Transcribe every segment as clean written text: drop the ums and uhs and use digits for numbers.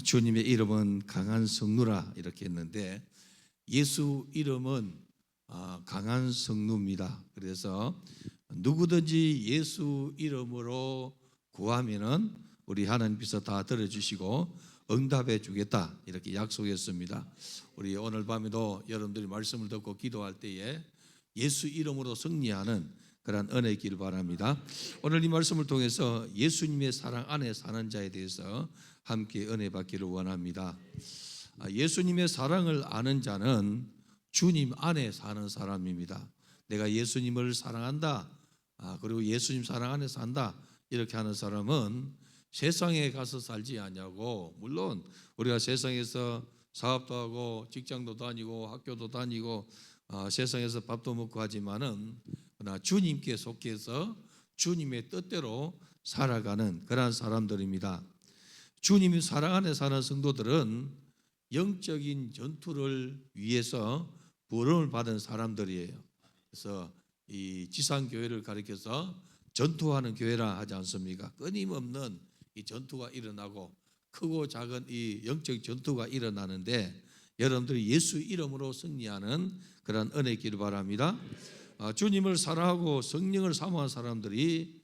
주님의 이름은 강한 성루라 이렇게 했는데 예수 이름은 강한 성루입니다. 그래서 누구든지 예수 이름으로 구하면은 우리 하나님께서 다 들어주시고 응답해 주겠다 이렇게 약속했습니다. 우리 오늘 밤에도 여러분들이 말씀을 듣고 기도할 때에 예수 이름으로 승리하는 그런 은혜 있기를 바랍니다. 오늘 이 말씀을 통해서 예수님의 사랑 안에 사는 자에 대해서 함께 은혜 받기를 원합니다. 예수님의 사랑을 아는 자는 주님 안에 사는 사람입니다. 내가 예수님을 사랑한다, 그리고 예수님 사랑 안에 산다 이렇게 하는 사람은 세상에 가서 살지 않냐고. 물론 우리가 세상에서 사업도 하고 직장도 다니고 학교도 다니고 세상에서 밥도 먹고 하지만은 그러나 주님께 속해서 주님의 뜻대로 살아가는 그러한 사람들입니다. 주님이 사랑 안에 사는 성도들은 영적인 전투를 위해서 부름을 받은 사람들이에요. 그래서 이 지상교회를 가리켜서 전투하는 교회라 하지 않습니까? 끊임없는 이 전투가 일어나고 크고 작은 이 영적 전투가 일어나는데 여러분들이 예수 이름으로 승리하는 그런 은혜 있기를 바랍니다. 주님을 사랑하고 성령을 사모한 사람들이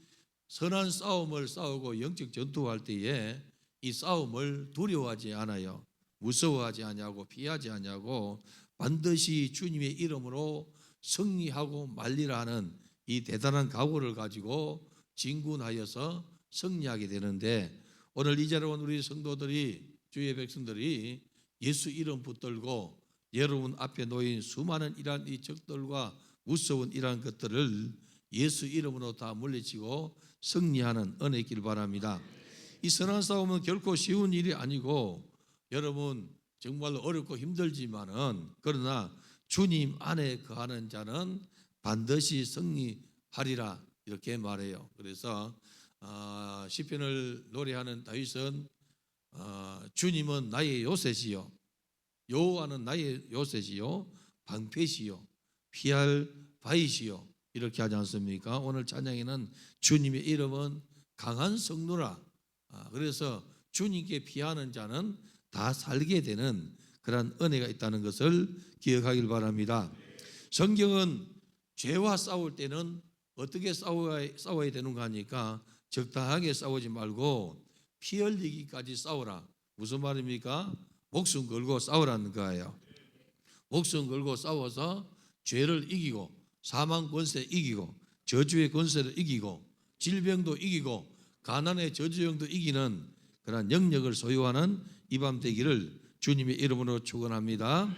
선한 싸움을 싸우고 영적 전투할 때에 이 싸움을 두려워하지 않아요. 무서워하지 않냐고 피하지 않냐고 반드시 주님의 이름으로 승리하고 말리라 하는 이 대단한 각오를 가지고 진군하여서 승리하게 되는데 오늘 이 자리에 온 우리 성도들이 주의 백성들이 예수 이름 붙들고 여러분 앞에 놓인 수많은 이러한 이 적들과 무서운 이러한 것들을 예수 이름으로 다 물리치고 승리하는 은혜 있기를 바랍니다. 이 선한 싸움은 결코 쉬운 일이 아니고 여러분 정말로 어렵고 힘들지만은 그러나 주님 안에 거하는 자는 반드시 승리하리라 이렇게 말해요. 그래서 시편을 노래하는 다윗은 주님은 나의 요새시요 여호와는 나의 요새시요 방패시요 피할 바위시요 이렇게 하지 않습니까? 오늘 찬양에는 주님의 이름은 강한 성루라. 그래서 주님께 피하는 자는 다 살게 되는 그런 은혜가 있다는 것을 기억하길 바랍니다. 성경은 죄와 싸울 때는 어떻게 싸워야 되는가 하니까 적당하게 싸우지 말고 피 흘리기까지 싸우라. 무슨 말입니까? 목숨 걸고 싸우라는 거예요. 목숨 걸고 싸워서 죄를 이기고 사망 권세 이기고 저주의 권세를 이기고 질병도 이기고 가난의 저주형도 이기는 그런 영역을 소유하는 이 밤 되기를 주님의 이름으로 축원합니다.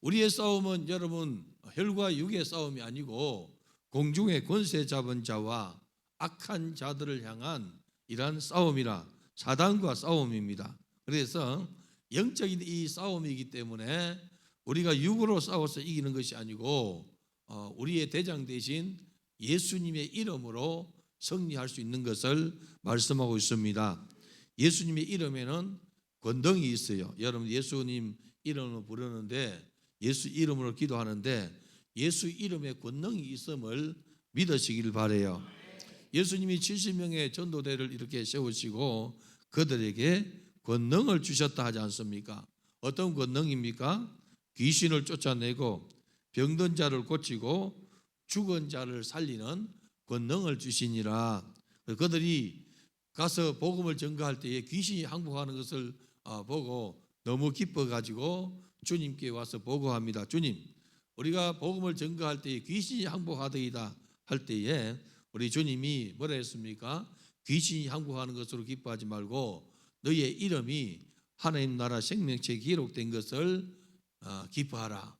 우리의 싸움은 여러분 혈과 육의 싸움이 아니고 공중의 권세 잡은 자와 악한 자들을 향한 이러한 싸움이라 사단과 싸움입니다. 그래서 영적인 이 싸움이기 때문에 우리가 육으로 싸워서 이기는 것이 아니고 우리의 대장 대신 예수님의 이름으로 승리할 수 있는 것을 말씀하고 있습니다. 예수님의 이름에는 권능이 있어요. 여러분 예수님 이름으로 부르는데 예수 이름으로 기도하는데 예수 이름에 권능이 있음을 믿으시길 바라요. 예수님이 70명의 전도대를 이렇게 세우시고 그들에게 권능을 주셨다 하지 않습니까? 어떤 권능입니까? 귀신을 쫓아내고 병든 자를 고치고 죽은 자를 살리는 권능을 주시니라. 그들이 가서 복음을 전가할 때에 귀신이 항복하는 것을 보고 너무 기뻐가지고 주님께 와서 보고합니다. 주님, 우리가 복음을 전가할 때에 귀신이 항복하더이다 할 때에 우리 주님이 뭐라 했습니까? 귀신이 항복하는 것으로 기뻐하지 말고 너희의 이름이 하나님 나라 생명책에 기록된 것을 기뻐하라.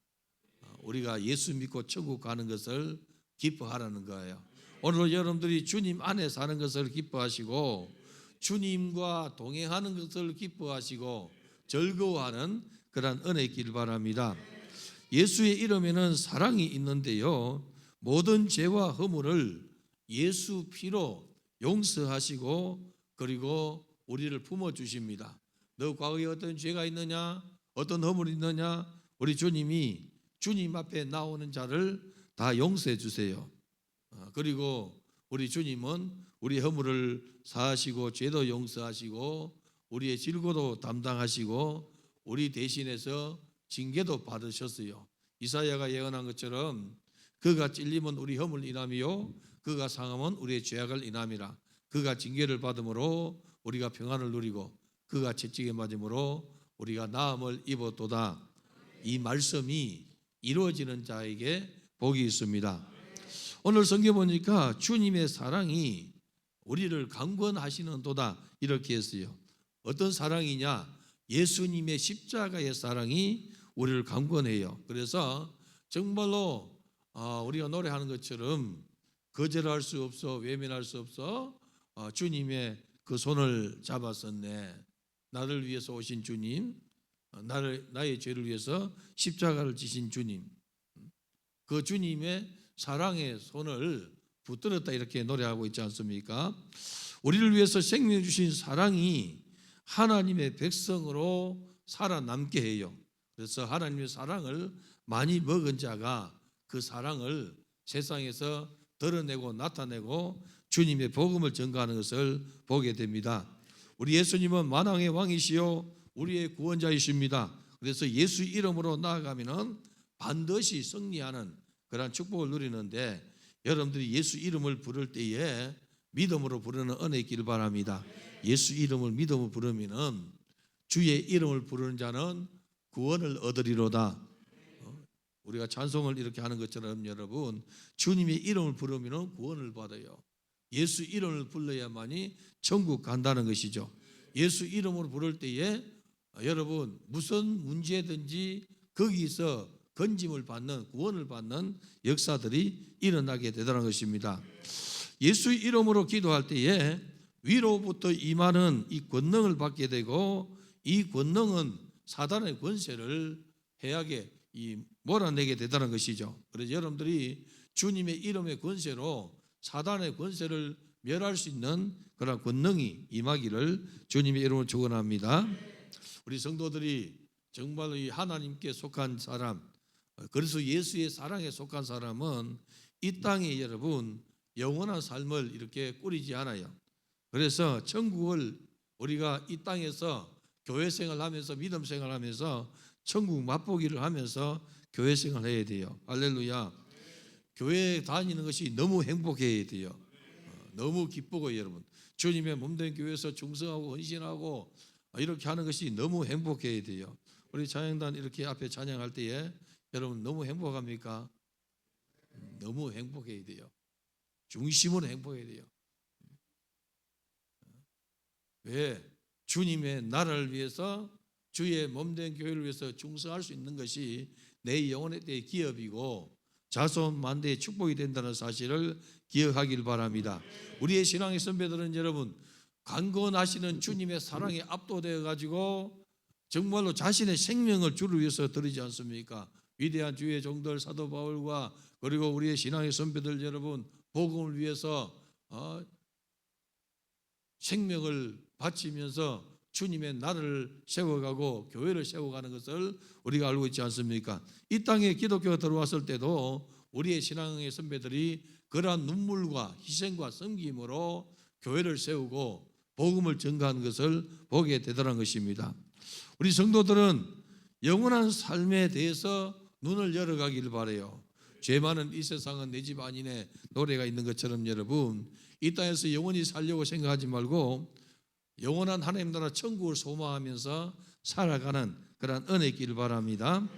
우리가 예수 믿고 천국 가는 것을 기뻐하라는 거예요. 오늘 여러분들이 주님 안에 사는 것을 기뻐하시고 주님과 동행하는 것을 기뻐하시고 즐거워하는 그런 은혜 있기를 바랍니다. 예수의 이름에는 사랑이 있는데요, 모든 죄와 허물을 예수 피로 용서하시고 그리고 우리를 품어주십니다. 너 과거에 어떤 죄가 있느냐, 어떤 허물이 있느냐, 우리 주님이 주님 앞에 나오는 자를 다 용서해 주세요. 그리고 우리 주님은 우리 허물을 사하시고 죄도 용서하시고 우리의 질고도 담당하시고 우리 대신해서 징계도 받으셨어요. 이사야가 예언한 것처럼 그가 찔림은 우리 혐을 인함이요 그가 상함은 우리의 죄악을 인함이라. 그가 징계를 받음으로 우리가 평안을 누리고 그가 채찍에 맞음으로 우리가 나음을 입었도다. 이 말씀이 이루어지는 자에게 복이 있습니다. 오늘 성경 보니까 주님의 사랑이 우리를 강권하시는도다 이렇게 했어요. 어떤 사랑이냐? 예수님의 십자가의 사랑이 우리를 강권해요. 그래서 정말로 우리가 노래하는 것처럼 거절할 수 없어, 외면할 수 없어. 주님의 그 손을 잡았었네. 나를 위해서 오신 주님, 나의 죄를 위해서 십자가를 지신 주님, 그 주님의 사랑의 손을 붙들었다 이렇게 노래하고 있지 않습니까? 우리를 위해서 생명 주신 사랑이 하나님의 백성으로 살아남게 해요. 그래서 하나님의 사랑을 많이 먹은 자가 그 사랑을 세상에서 드러내고 나타내고 주님의 복음을 전가하는 것을 보게 됩니다. 우리 예수님은 만왕의 왕이시요 우리의 구원자이십니다. 그래서 예수 이름으로 나아가면은 반드시 승리하는 그런 축복을 누리는데, 여러분들이 예수 이름을 부를 때에 믿음으로 부르는 은혜 있기를 바랍니다. 예수 이름을 믿음으로 부르면은 주의 이름을 부르는 자는 구원을 얻으리로다. 우리가 찬송을 이렇게 하는 것처럼 여러분, 주님의 이름을 부르면 구원을 받아요. 예수 이름을 불러야만이 천국 간다는 것이죠. 예수 이름으로 부를 때에 여러분 무슨 문제든지 거기서 건짐을 받는, 구원을 받는 역사들이 일어나게 되더라는 것입니다. 예수 이름으로 기도할 때에 위로부터 임하는 이 권능을 받게 되고, 이 권능은 사단의 권세를 해하게 몰아내게 되다는 것이죠. 그래서 여러분들이 주님의 이름의 권세로 사단의 권세를 멸할 수 있는 그런 권능이 임하기를 주님의 이름으로 축원합니다. 우리 성도들이 정말로 이 하나님께 속한 사람, 그래서 예수의 사랑에 속한 사람은 이 땅에 여러분 영원한 삶을 이렇게 꾸리지 않아요. 그래서 천국을 우리가 이 땅에서 교회 생활하면서 믿음 생활하면서 천국 맛보기를 하면서 교회 생활해야 돼요. 할렐루야. 교회 다니는 것이 너무 행복해야 돼요. 너무 기쁘고 여러분 주님의 몸된 교회에서 충성하고 헌신하고 이렇게 하는 것이 너무 행복해야 돼요. 우리 찬양단 이렇게 앞에 찬양할 때에 여러분 너무 행복합니까? 너무 행복해야 돼요. 중심으로 행복해야 돼요. 왜? 주님의 나라를 위해서, 주의 몸된 교회를 위해서 충성할 수 있는 것이 내 영혼의 때의 기업이고 자손 만대의 축복이 된다는 사실을 기억하길 바랍니다. 우리의 신앙의 선배들은 여러분 강건하시는 주님의 사랑에 압도되어 가지고 정말로 자신의 생명을 주를 위해서 드리지 않습니까? 위대한 주의 종들 사도 바울과 그리고 우리의 신앙의 선배들 여러분 복음을 위해서 생명을 바치면서 주님의 나라를 세워가고 교회를 세워가는 것을 우리가 알고 있지 않습니까? 이 땅에 기독교가 들어왔을 때도 우리의 신앙의 선배들이 그러한 눈물과 희생과 섬김으로 교회를 세우고 복음을 전가하는 것을 보게 되더란 것입니다. 우리 성도들은 영원한 삶에 대해서 눈을 열어가기를 바라요. 죄 많은 이 세상은 내 집 아니네 노래가 있는 것처럼 여러분 이 땅에서 영원히 살려고 생각하지 말고 영원한 하나님 나라 천국을 소망하면서 살아가는 그런 은혜 있기를 바랍니다.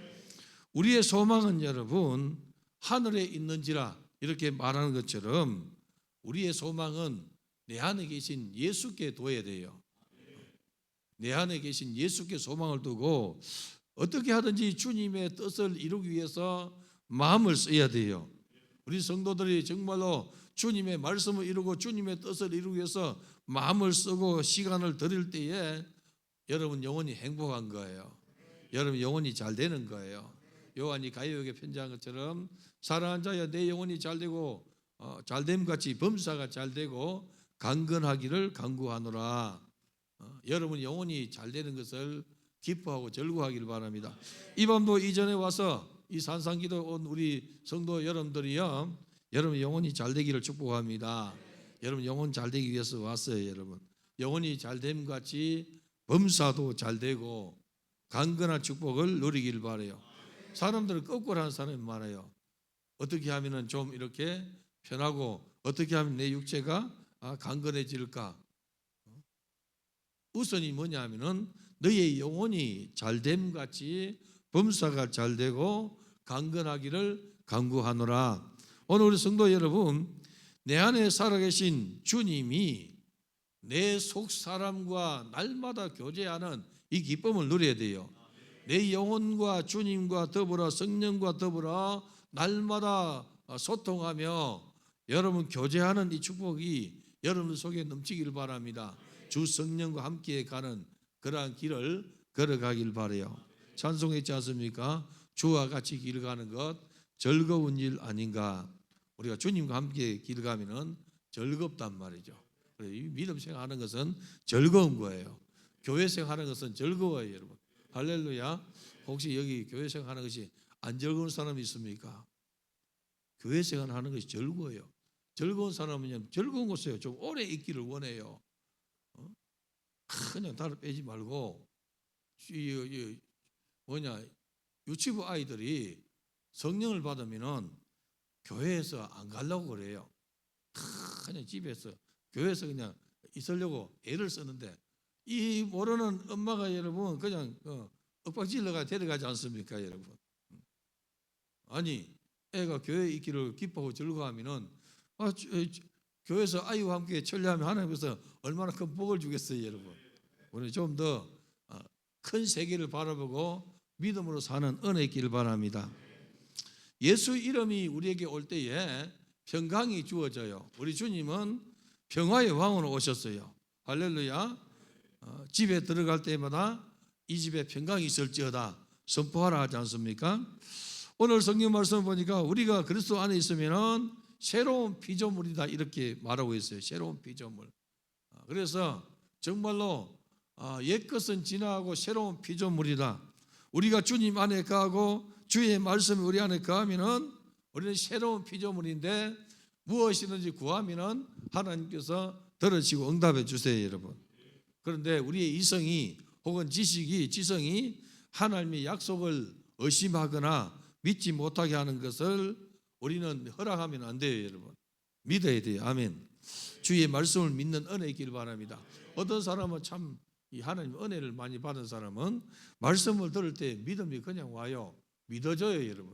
우리의 소망은 여러분 하늘에 있는지라 이렇게 말하는 것처럼 우리의 소망은 내 안에 계신 예수께 둬야 돼요. 내 안에 계신 예수께 소망을 두고 어떻게 하든지 주님의 뜻을 이루기 위해서 마음을 써야 돼요. 우리 성도들이 정말로 주님의 말씀을 이루고 주님의 뜻을 이루기 위해서 마음을 쓰고 시간을 들일 때에 여러분 영혼이 행복한 거예요. 여러분 영혼이 잘 되는 거예요. 요한이 가이오에게 편지한 것처럼 사랑하는 자여 내 영혼이 잘 되고 잘됨같이 범사가 잘 되고 강건하기를 간구하노라. 여러분 영혼이 잘 되는 것을 기뻐하고 즐거워하기를 바랍니다. 이 밤도 이전에 와서 이 산상기도 온 우리 성도 여러분들이요, 여러분 영혼이 잘 되기를 축복합니다. 여러분 영혼 잘 되기 위해서 왔어요. 여러분 영혼이 잘 됨 같이 범사도 잘 되고 강건한 축복을 누리길 바라요. 사람들은 거꾸로 하는 사람이 많아요. 어떻게 하면 좀 이렇게 편하고 어떻게 하면 내 육체가 강건해질까? 우선이 뭐냐 하면은 너의 영혼이 잘됨 같이 범사가 잘 되고 강건하기를 간구하노라. 오늘 우리 성도 여러분, 내 안에 살아계신 주님이 내 속 사람과 날마다 교제하는 이 기쁨을 누려야 돼요. 내 영혼과 주님과 더불어 성령과 더불어 날마다 소통하며 여러분 교제하는 이 축복이 여러분 속에 넘치기를 바랍니다. 주 성령과 함께 가는 그러한 길을 걸어가길 바라요. 찬송했지 않습니까? 주와 같이 길 가는 것 즐거운 일 아닌가. 우리가 주님과 함께 길 가면은 즐겁단 말이죠. 믿음 생활하는 것은 즐거운 거예요. 교회 생활하는 것은 즐거워요, 여러분. 할렐루야. 혹시 여기 교회 생활하는 것이 안 즐거운 사람이 있습니까? 교회 생활하는 것이 즐거워요. 즐거운 사람은 즐거운 곳에 좀 오래 있기를 원해요. 그냥 다른 빼지 말고 유치부 아이들이 성령을 받으면은 교회에서 안 가려고 그래요. 그냥 집에서 교회에서 그냥 있으려고 애를 쓰는데 이 모르는 엄마가 여러분 그냥 윽박질러가 데려가지 않습니까, 여러분? 아니 애가 교회에 있기를 기뻐하고 즐거워하면은 교회에서 아이와 함께 천리하며 하나님께서 얼마나 큰 복을 주겠어요, 여러분. 우리 좀 더 큰 세계를 바라보고 믿음으로 사는 은혜 있기를 바랍니다. 예수 이름이 우리에게 올 때에 평강이 주어져요. 우리 주님은 평화의 왕으로 오셨어요. 할렐루야. 집에 들어갈 때마다 이 집에 평강이 있을지어다 선포하라 하지 않습니까? 오늘 성경 말씀 보니까 우리가 그리스도 안에 있으면은 새로운 피조물이다 이렇게 말하고 있어요. 새로운 피조물. 그래서 정말로 옛것은 지나가고 새로운 피조물이다. 우리가 주님 안에 거하고 주의 말씀이 우리 안에 거하면은 우리는 새로운 피조물인데 무엇이든지 구하면은 하나님께서 들으시고 응답해 주세요, 여러분. 그런데 우리의 이성이 혹은 지성이 하나님의 약속을 의심하거나 믿지 못하게 하는 것을 우리는 허락하면 안 돼요, 여러분. 믿어야 돼요. 아멘. 주의 말씀을 믿는 은혜 있기를 바랍니다. 어떤 사람은 참 이 하나님 은혜를 많이 받은 사람은 말씀을 들을 때 믿음이 그냥 와요. 믿어져요, 여러분.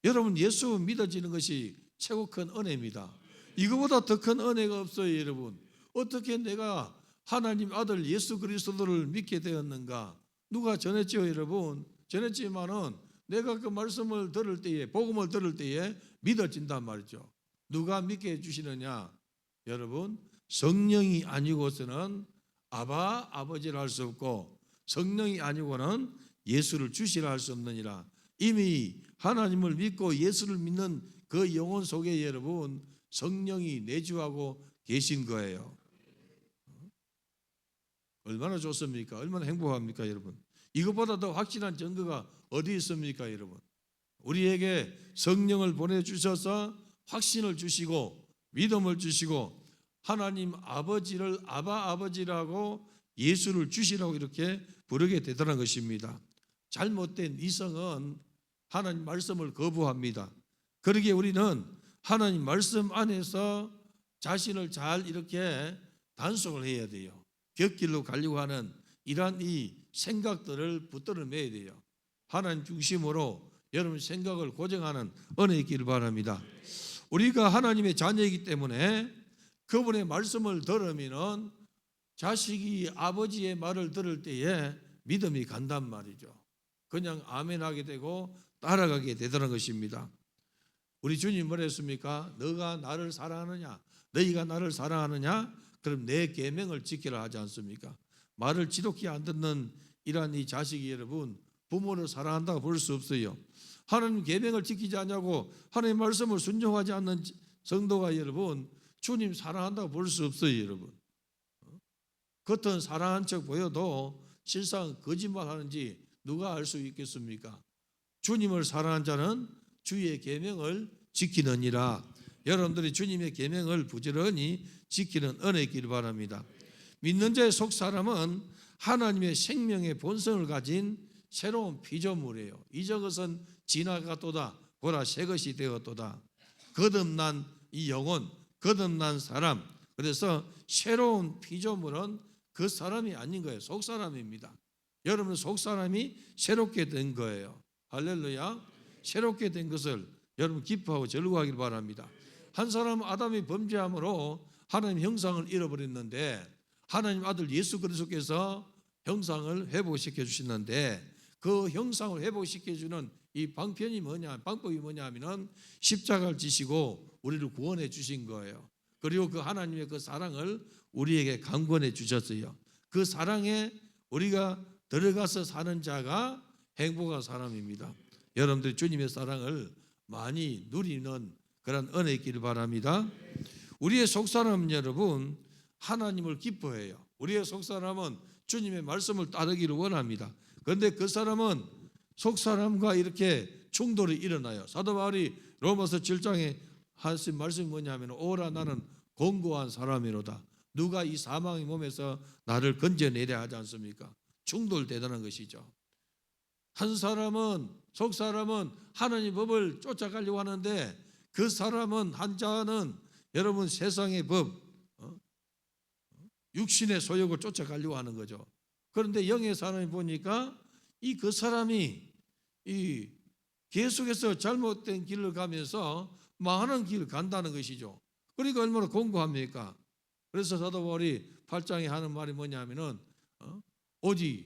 여러분 예수 믿어지는 것이 최고 큰 은혜입니다. 이거보다 더 큰 은혜가 없어요, 여러분. 어떻게 내가 하나님 아들 예수 그리스도를 믿게 되었는가? 누가 전했죠, 여러분? 전했지만은 내가 그 말씀을 들을 때에 복음을 들을 때에 믿어진단 말이죠. 누가 믿게 해주시느냐? 여러분 성령이 아니고서는 아버지를 할 수 없고 성령이 아니고는 예수를 주시라 할 수 없느니라. 이미 하나님을 믿고 예수를 믿는 그 영혼 속에 여러분 성령이 내주하고 계신 거예요. 얼마나 좋습니까? 얼마나 행복합니까, 여러분? 이것보다 더 확실한 증거가 어디 있습니까, 여러분? 우리에게 성령을 보내주셔서 확신을 주시고 믿음을 주시고 하나님 아버지를 아버지라고 예수를 주시라고 이렇게 부르게 되더라는 것입니다. 잘못된 이성은 하나님 말씀을 거부합니다. 그러기에 우리는 하나님 말씀 안에서 자신을 잘 이렇게 단속을 해야 돼요. 곁길로 가려고 하는 이러한 이 생각들을 붙들어 매야 돼요. 하나님 중심으로 여러분 생각을 고정하는 은혜 있기를 바랍니다. 우리가 하나님의 자녀이기 때문에 그분의 말씀을 들으면 자식이 아버지의 말을 들을 때에 믿음이 간단 말이죠. 그냥 아멘하게 되고 따라가게 되더라는 것입니다. 우리 주님 뭐라 했습니까? 너가 나를 사랑하느냐? 너희가 나를 사랑하느냐? 그럼 내 계명을 지키라 하지 않습니까? 말을 지독히 안 듣는 이러한 이 자식이 여러분 부모를 사랑한다고 볼 수 없어요. 하나님 계명을 지키지 않냐고 하나님 말씀을 순종하지 않는 성도가 여러분 주님 사랑한다고 볼 수 없어요, 여러분. 겉은 사랑한 척 보여도 실상 거짓말하는지 누가 알 수 있겠습니까? 주님을 사랑한 자는 주의 계명을 지키느니라. 여러분들이 주님의 계명을 부지런히 지키는 은혜 있기를 바랍니다. 믿는 자의 속 사람은 하나님의 생명의 본성을 가진 새로운 피조물이에요. 이저것은 지나갔도다. 보라 새 것이 되었도다. 거듭난 이 영혼, 거듭난 사람. 그래서 새로운 피조물은 그 사람이 아닌 거예요. 속사람입니다. 여러분 속사람이 새롭게 된 거예요. 할렐루야. 새롭게 된 것을 여러분 기뻐하고 즐거워하길 바랍니다. 한 사람 아담이 범죄함으로 하나님 형상을 잃어버렸는데 하나님 아들 예수 그리스도께서 형상을 회복시켜 주시는데 그 형상을 회복시켜 주는 이 방법이 뭐냐 하면은 십자가를 지시고 우리를 구원해 주신 거예요. 그리고 그 하나님의 그 사랑을 우리에게 강권해 주셨어요. 그 사랑에 우리가 들어가서 사는 자가 행복한 사람입니다. 여러분들이 주님의 사랑을 많이 누리는 그런 은혜 있기를 바랍니다. 우리의 속사람은 여러분 하나님을 기뻐해요. 우리의 속사람은 주님의 말씀을 따르기를 원합니다. 그런데 그 사람은 속사람과 이렇게 충돌이 일어나요. 사도 바울이 로마서 7장에 하신 말씀이 뭐냐면 오라 나는 공고한 사람이로다. 누가 이 사망의 몸에서 나를 건져내려 하지 않습니까? 충돌되다는 것이죠. 한 사람은 속사람은 하나님의 법을 쫓아가려고 하는데 그 사람은 한 자는 여러분 세상의 법 육신의 소욕을 쫓아가려고 하는 거죠. 그런데 영의 사람이 보니까 그 사람이 이 계속해서 잘못된 길을 가면서 망하는 길을 간다는 것이죠. 그러니까 얼마나 공고합니까? 그래서 사도 바울이 8장에 하는 말이 뭐냐면은 오직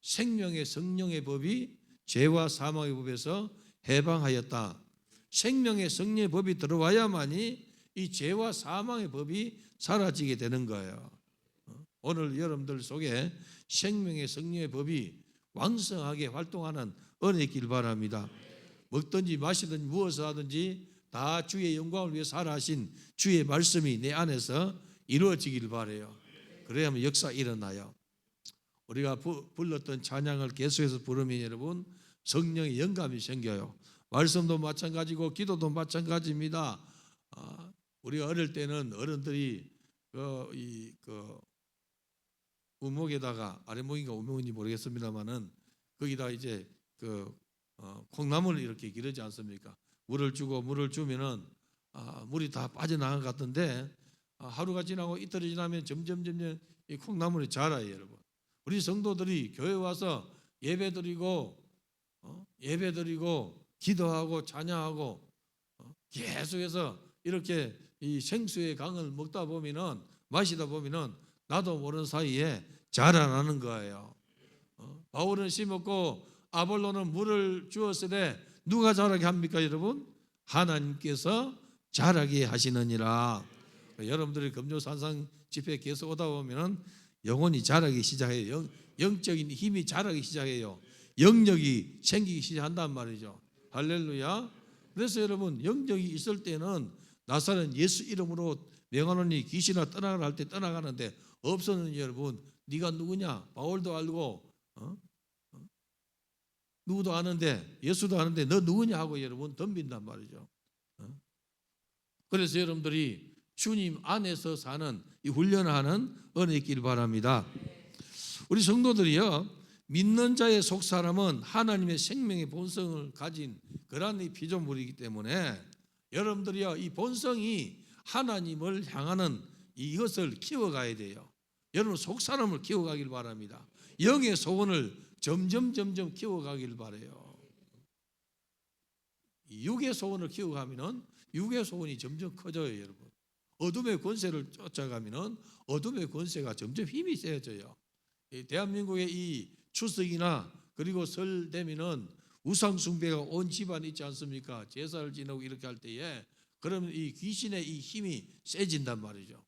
생명의 성령의 법이 죄와 사망의 법에서 해방하였다. 생명의 성령의 법이 들어와야만이 이 죄와 사망의 법이 사라지게 되는 거예요. 오늘 여러분들 속에 생명의 성령의 법이 왕성하게 활동하는 은혜 있길 바랍니다. 먹든지 마시든지 무엇을 하든지 다 주의 영광을 위해 살아 하신 주의 말씀이 내 안에서 이루어지길 바라요. 그래야만 역사 일어나요. 우리가 불렀던 찬양을 계속해서 부르면 여러분 성령의 영감이 생겨요. 말씀도 마찬가지고 기도도 마찬가지입니다. 우리가 어릴 때는 어른들이 우목에다가 아랫목인가 우목인지 모르겠습니다만은 거기다 이제 콩나물을 이렇게 기르지 않습니까? 물을 주면은 물이 다 빠져나간 것 같은데 하루가 지나고 이틀이 지나면 점점 이 콩나물이 자라요, 여러분. 우리 성도들이 교회 와서 예배드리고 기도하고 찬양하고 계속해서 이렇게 이 생수의 강을 먹다 보면은 마시다 보면은 나도 모르는 사이에 자라나는 거예요. 바울은 심었고 아볼로는 물을 주었으되 누가 자라게 합니까, 여러분? 하나님께서 자라게 하시느니라. 여러분들이 금요산상 집회 계속 오다 보면은 영혼이 자라기 시작해요. 영적인 힘이 자라기 시작해요. 영력이 생기기 시작한단 말이죠. 할렐루야. 그래서 여러분 영적이 있을 때는 나사렛 예수 이름으로 명하노니 귀신아 떠나가라 할 때 떠나가는데 없었는 여러분 네가 누구냐? 바울도 알고 누구도 아는데 예수도 아는데 너 누구냐 하고 여러분 덤빈단 말이죠. 그래서 여러분들이 주님 안에서 사는 이 훈련하는 은혜 있기를 바랍니다. 우리 성도들이요 믿는 자의 속사람은 하나님의 생명의 본성을 가진 그러한 이 피조물이기 때문에 여러분들이요 이 본성이 하나님을 향하는 이것을 키워가야 돼요. 여러분 속사람을 키워가길 바랍니다. 영의 소원을 점점 키워가길 바라요. 육의 소원을 키워가면은 육의 소원이 점점 커져요, 여러분. 어둠의 권세를 쫓아가면은 어둠의 권세가 점점 힘이 세져요. 대한민국의 이 추석이나 그리고 설 되면은 우상 숭배가 온 집안 있지 않습니까? 제사를 지내고 이렇게 할 때에 그러면 이 귀신의 이 힘이 세진단 말이죠.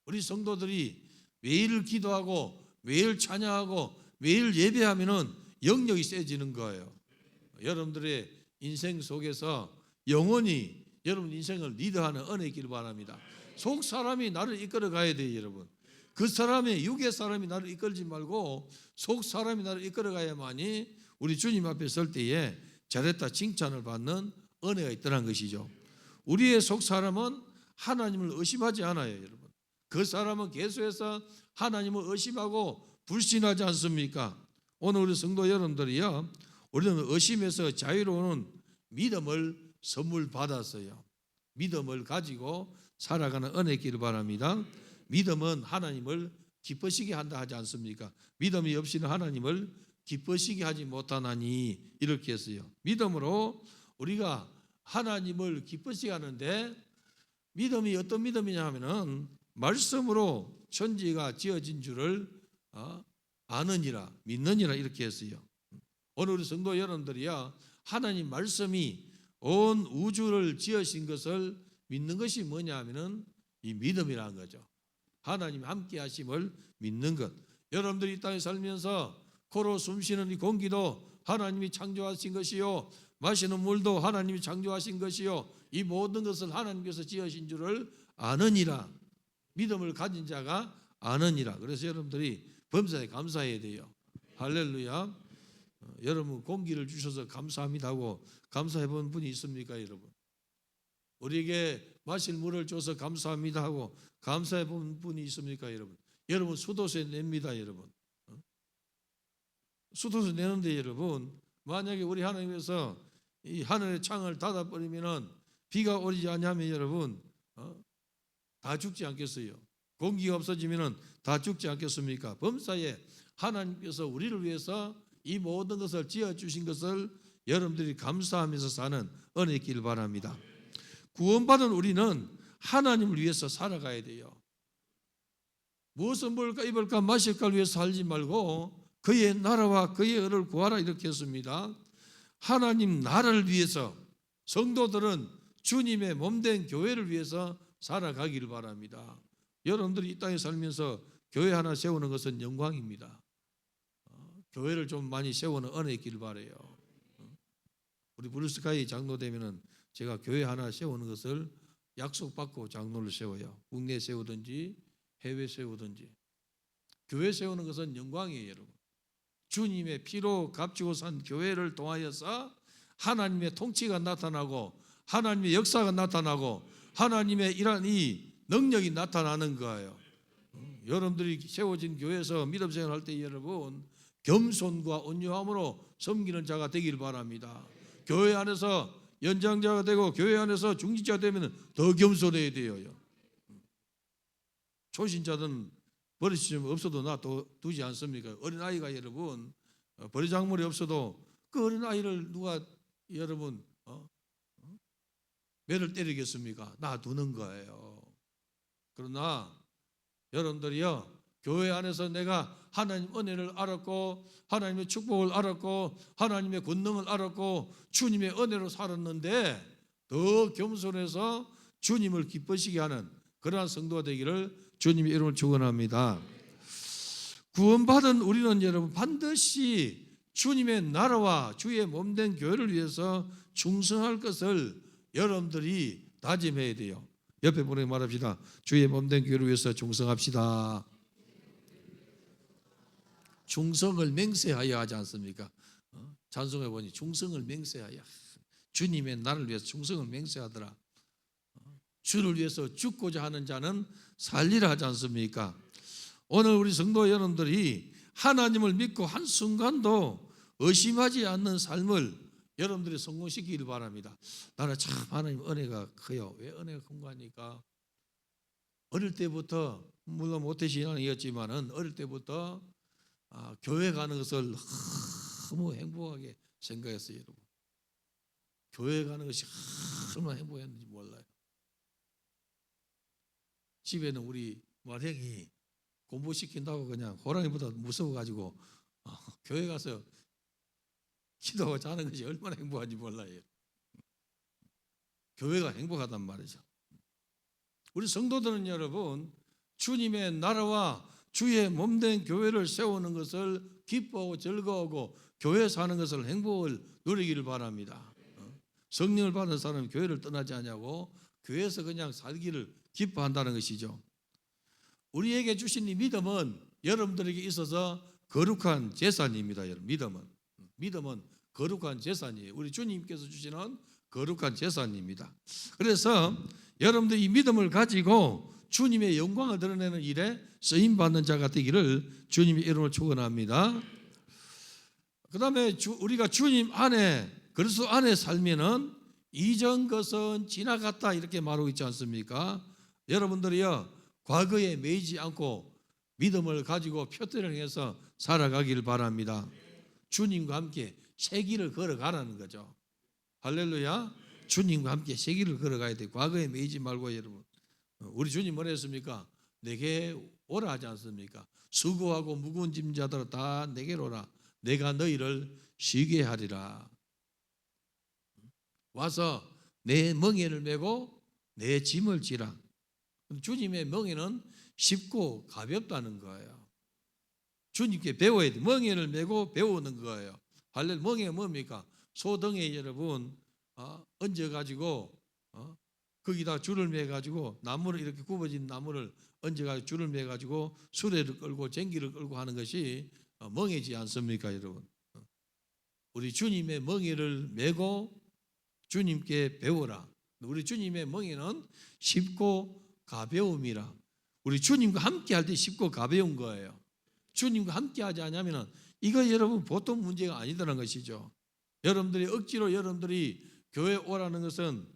우리 성도들이 매일 기도하고 매일 찬양하고 매일 예배하면은 영역이 세지는 거예요. 여러분들의 인생 속에서 영원히 여러분 인생을 리드하는 은혜 있기를 바랍니다. 속 사람이 나를 이끌어 가야 돼요, 여러분. 그 사람의 육의 사람이 나를 이끌지 말고 속 사람이 나를 이끌어 가야만이 우리 주님 앞에 설 때에 잘했다 칭찬을 받는 은혜가 있더란 것이죠. 우리의 속 사람은 하나님을 의심하지 않아요, 여러분. 그 사람은 계속해서 하나님을 의심하고 불신하지 않습니까? 오늘 우리 성도 여러분들이요, 우리는 의심에서 자유로운 믿음을 선물 받았어요. 믿음을 가지고 살아가는 은혜 있기를 바랍니다. 믿음은 하나님을 기쁘시게 한다 하지 않습니까? 믿음이 없이는 하나님을 기쁘시게 하지 못하나니 이렇게 했어요. 믿음으로 우리가 하나님을 기쁘시게 하는데, 믿음이 어떤 믿음이냐 하면은 말씀으로 천지가 지어진 줄을 아느니라, 믿느니라 이렇게 했어요. 오늘 우리 성도 여러분들이야, 하나님 말씀이 온 우주를 지으신 것을 믿는 것이 뭐냐 하면은 이 믿음이라는 거죠. 하나님 함께 하심을 믿는 것. 여러분들이 이 땅에 살면서 코로 숨쉬는 이 공기도 하나님이 창조하신 것이요, 마시는 물도 하나님이 창조하신 것이요, 이 모든 것을 하나님께서 지으신 줄을 아느니라. 믿음을 가진 자가 아느니라. 그래서 여러분들이 범사에 감사해야 돼요. 할렐루야. 여러분 공기를 주셔서 감사합니다 하고 감사해 본 분이 있습니까, 여러분? 우리에게 마실 물을 줘서 감사합니다 하고 감사해 본 분이 있습니까, 여러분? 여러분 수도세 냅니다, 여러분. 수도세 내는데 여러분, 만약에 우리 하나님께서 이 하늘의 창을 닫아버리면은 비가 오지 않냐면 여러분 다 죽지 않겠어요? 공기가 없어지면은 다 죽지 않겠습니까? 범사에 하나님께서 우리를 위해서 이 모든 것을 지어주신 것을 여러분들이 감사하면서 사는 은혜 있기를 바랍니다. 구원받은 우리는 하나님을 위해서 살아가야 돼요. 무엇을 먹을까 입을까 마실까를 위해서 살지 말고 그의 나라와 그의 의를 구하라 이렇게 했습니다. 하나님 나라를 위해서, 성도들은 주님의 몸된 교회를 위해서 살아가기를 바랍니다. 여러분들이 이 땅에 살면서 교회 하나 세우는 것은 영광입니다. 교회를 좀 많이 세우는 은혜 있기를 바라요. 우리 블루스카이 장로 되면은 제가 교회 하나 세우는 것을 약속받고 장로를 세워요. 국내 세우든지 해외 세우든지. 교회 세우는 것은 영광이에요, 여러분. 주님의 피로 값지고 산 교회를 통하여서 하나님의 통치가 나타나고 하나님의 역사가 나타나고 하나님의 이러한 이 능력이 나타나는 거예요. 여러분들이 세워진 교회에서 믿음 생활할 때 여러분 겸손과 온유함으로 섬기는 자가 되길 바랍니다. 교회 안에서 연장자가 되고 교회 안에서 중직자가 되면 더 겸손해야 돼요. 초신자들은 버릇이 없어도 놔두지 않습니까? 어린아이가 여러분 버리작물이 없어도 그 어린아이를 누가 여러분 매를 때리겠습니까? 놔두는 거예요. 그러나 여러분들이요, 교회 안에서 내가 하나님 은혜를 알았고 하나님의 축복을 알았고 하나님의 권능을 알았고 주님의 은혜로 살았는데 더 겸손해서 주님을 기쁘시게 하는 그러한 성도가 되기를 주님의 이름으로 축원합니다. 구원받은 우리는 여러분 반드시 주님의 나라와 주의 몸된 교회를 위해서 충성할 것을 여러분들이 다짐해야 돼요. 옆에 분에게 말합시다. 주의 몸된 교회를 위해서 충성합시다. 충성을 맹세하여 하지 않습니까? 찬송해 보니 충성을 맹세하여, 주님의 나를 위해서 충성을 맹세하더라. 주를 위해서 죽고자 하는 자는 살리라 하지 않습니까? 오늘 우리 성도 여러분들이 하나님을 믿고 한순간도 의심하지 않는 삶을 여러분들이 성공시키기를 바랍니다. 나는 참 하나님 은혜가 커요. 왜 은혜가 큰가 하니까 어릴 때부터, 물론 모태신앙이었지만은 어릴 때부터 교회 가는 것을 너무 행복하게 생각했어요, 여러분. 교회 가는 것이 얼마나 행복했는지 몰라요. 집에는 우리 말형이 공부시킨다고 그냥 호랑이보다 무서워가지고 교회 가서 기도하고 자는 것이 얼마나 행복한지 몰라요. 교회가 행복하단 말이죠. 우리 성도들은 여러분 주님의 나라와 주의 몸된 교회를 세우는 것을 기뻐하고 즐거워하고 교회 사는 것을 행복을 누리기를 바랍니다. 성령을 받은 사람은 교회를 떠나지 않냐고 교회에서 그냥 살기를 기뻐한다는 것이죠. 우리에게 주신 이 믿음은 여러분들에게 있어서 거룩한 재산입니다. 여러분, 믿음은 거룩한 재산이에요. 우리 주님께서 주시는 거룩한 제사입니다. 그래서 여러분들 이 믿음을 가지고 주님의 영광을 드러내는 일에 쓰임받는 자가 되기를 주님의 이름으로 축원합니다. 그 다음에 우리가 주님 안에, 그리스도 안에 살면은 이전 것은 지나갔다 이렇게 말하고 있지 않습니까? 여러분들이요, 과거에 매이지 않고 믿음을 가지고 표대를 해서 살아가기를 바랍니다. 주님과 함께 새 길을 걸어가라는 거죠. 할렐루야. 주님과 함께 새 길을 걸어가야 돼. 과거에 매이지 말고. 여러분, 우리 주님 뭐라 했습니까? 내게 오라 하지 않습니까? 수고하고 무거운 짐자들아 다 내게로 오라. 내가 너희를 쉬게 하리라. 와서 내 멍에를 메고 내 짐을 지라. 주님의 멍에는 쉽고 가볍다는 거예요. 주님께 배워야 돼. 멍에를 메고 배우는 거예요. 할렐루야. 멍에가 뭡니까? 소등에 여러분 얹어가지고 거기다 줄을 매가지고 나무를 이렇게 굽어진 나무를 얹어가지고 줄을 매가지고 수레를 끌고 쟁기를 끌고 하는 것이 멍에지 않습니까, 여러분? 우리 주님의 멍에를 메고 주님께 배우라. 우리 주님의 멍에는 쉽고 가벼움이라. 우리 주님과 함께 할 때 쉽고 가벼운 거예요. 주님과 함께 하지 않으면 이거 여러분 보통 문제가 아니다는 것이죠. 여러분들이 억지로 여러분들이 교회 오라는 것은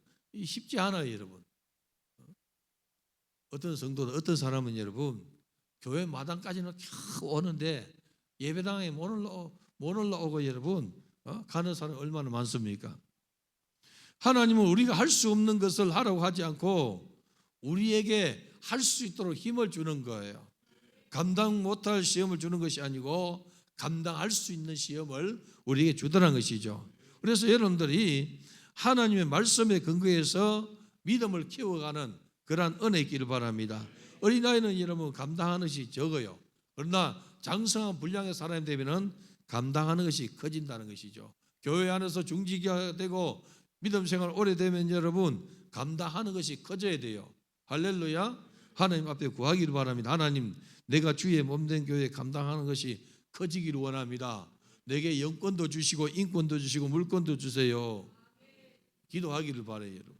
쉽지 않아요, 여러분. 어떤 성도들, 어떤 사람은 여러분 교회 마당까지는 겨우 오는데 예배당에 못 올라오고 여러분 가는 사람이 얼마나 많습니까? 하나님은 우리가 할 수 없는 것을 하라고 하지 않고 우리에게 할 수 있도록 힘을 주는 거예요. 감당 못할 시험을 주는 것이 아니고 감당할 수 있는 시험을 우리에게 주더라는 것이죠. 그래서 여러분들이 하나님의 말씀에 근거해서 믿음을 키워가는 그러한 은혜 있기를 바랍니다. 어린아이는 여러분 감당하는 것이 적어요. 그러나 장성한 분량의 사람이 되면 감당하는 것이 커진다는 것이죠. 교회 안에서 중직이 되고 믿음 생활 오래되면 여러분 감당하는 것이 커져야 돼요. 할렐루야. 하나님 앞에 구하기를 바랍니다. 하나님, 내가 주의 몸된 교회 감당하는 것이 커지기를 원합니다. 내게 영권도 주시고 인권도 주시고 물권도 주세요. 기도하기를 바라요, 여러분.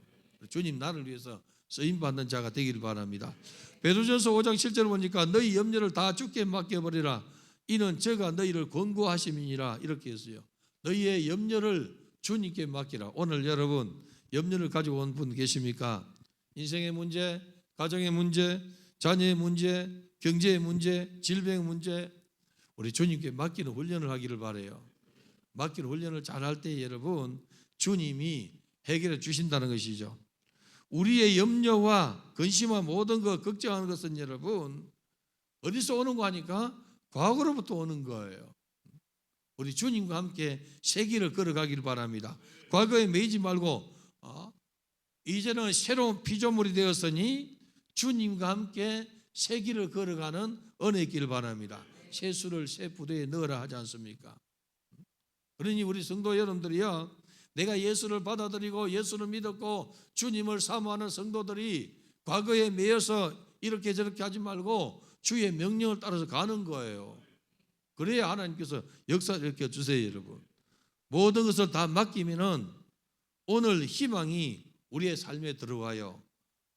주님 나를 위해서 쓰임받는 자가 되기를 바랍니다. 베드로전서 5장 7절 보니까 너희 염려를 다 주께 맡겨버리라. 이는 저가 너희를 권고하심이니라. 이렇게 했어요. 너희의 염려를 주님께 맡기라. 오늘 여러분 염려를 가지고 온 분 계십니까? 인생의 문제, 가정의 문제, 자녀의 문제, 경제의 문제, 질병의 문제, 우리 주님께 맡기는 훈련을 하기를 바라요. 맡기는 훈련을 잘할 때 여러분 주님이 해결해 주신다는 것이죠. 우리의 염려와 근심과 모든 것 걱정하는 것은 여러분 어디서 오는 거 아니까? 과거로부터 오는 거예요. 우리 주님과 함께 새 길을 걸어가기를 바랍니다. 과거에 매이지 말고 이제는 새로운 피조물이 되었으니 주님과 함께 새 길을 걸어가는 은혜 있기를 바랍니다. 새 수를 새 부대에 넣으라 하지 않습니까? 그러니 우리 성도 여러분들이요, 내가 예수를 받아들이고 예수를 믿었고 주님을 사모하는 성도들이 과거에 매여서 이렇게 저렇게 하지 말고 주의 명령을 따라서 가는 거예요. 그래야 하나님께서 역사를 일으켜 주세요, 여러분. 모든 것을 다 맡기면은 오늘 희망이 우리의 삶에 들어와요.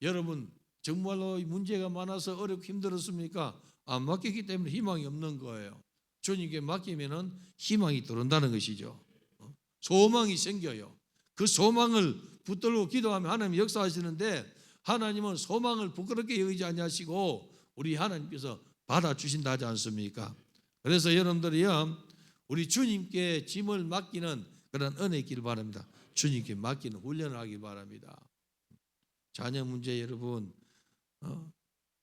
여러분 정말로 문제가 많아서 어렵고 힘들었습니까? 안 맡기기 때문에 희망이 없는 거예요. 주님께 맡기면은 희망이 들어온다는 것이죠. 소망이 생겨요. 그 소망을 붙들고 기도하면 하나님 역사하시는데 하나님은 소망을 부끄럽게 여기지 아니하시고 우리 하나님께서 받아주신다 하지 않습니까? 그래서 여러분들이요, 우리 주님께 짐을 맡기는 그런 은혜 있기를 바랍니다. 주님께 맡기는 훈련을 하기 바랍니다. 자녀 문제 여러분,